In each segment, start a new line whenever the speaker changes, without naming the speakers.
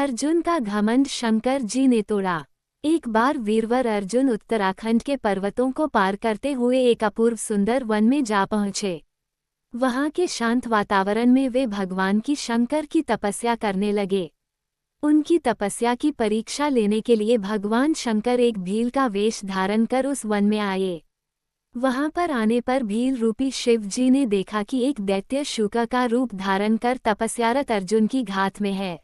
अर्जुन का घमंड शंकर जी ने तोड़ा। एक बार वीरवर अर्जुन उत्तराखंड के पर्वतों को पार करते हुए एक अपूर्व सुंदर वन में जा पहुंचे। वहां के शांत वातावरण में वे भगवान की शंकर की तपस्या करने लगे। उनकी तपस्या की परीक्षा लेने के लिए भगवान शंकर एक भील का वेश धारण कर उस वन में आए। वहां पर आने पर भील रूपी शिव जी ने देखा कि एक दैत्य शूका का रूप धारण कर तपस्यारत अर्जुन की घात में है।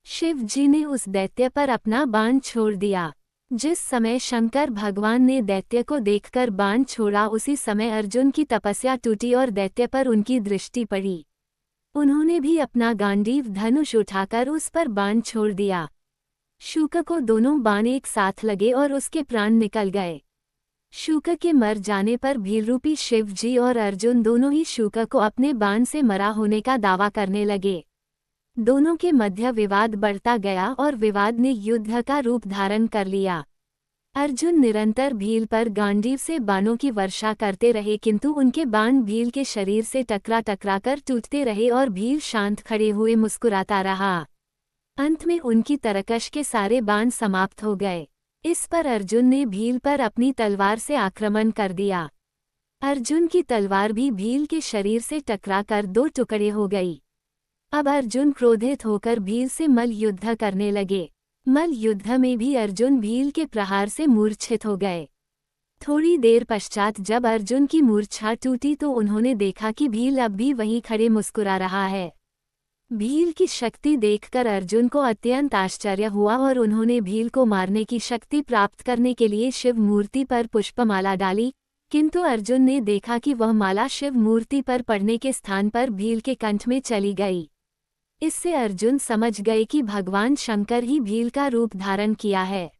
शिव जी ने उस दैत्य पर अपना बाण छोड़ दिया। जिस समय शंकर भगवान ने दैत्य को देखकर बाण छोड़ा, उसी समय अर्जुन की तपस्या टूटी और दैत्य पर उनकी दृष्टि पड़ी। उन्होंने भी अपना गांडीव धनुष उठाकर उस पर बाण छोड़ दिया। शूक को दोनों बाण एक साथ लगे और उसके प्राण निकल गए। शूक के मर जाने पर भीलरूपी शिव जी और अर्जुन दोनों ही शूक को अपने बाण से मरा होने का दावा करने लगे। दोनों के मध्य विवाद बढ़ता गया और विवाद ने युद्ध का रूप धारण कर लिया। अर्जुन निरंतर भील पर गांडीव से बाणों की वर्षा करते रहे, किंतु उनके बाण भील के शरीर से टकरा कर टूटते रहे और भील शांत खड़े हुए मुस्कुराता रहा। अंत में उनकी तरकश के सारे बाण समाप्त हो गए। इस पर अर्जुन ने भील पर अपनी तलवार से आक्रमण कर दिया। अर्जुन की तलवार भी भील के शरीर से टकराकर दो टुकड़े हो गई। अब अर्जुन क्रोधित होकर भील से मल युद्ध करने लगे। मल युद्ध में भी अर्जुन भील के प्रहार से मूर्छित हो गए। थोड़ी देर पश्चात जब अर्जुन की मूर्छा टूटी तो उन्होंने देखा कि भील अब भी वहीं खड़े मुस्कुरा रहा है। भील की शक्ति देखकर अर्जुन को अत्यंत आश्चर्य हुआ और उन्होंने भील को मारने की शक्ति प्राप्त करने के लिए शिव मूर्ति पर पुष्पमाला डाली, किंतु अर्जुन ने देखा कि वह माला शिव मूर्ति पर पड़ने के स्थान पर भील के कंठ में चली गई। इससे अर्जुन समझ गए कि भगवान शंकर ही भील का रूप धारण किया है।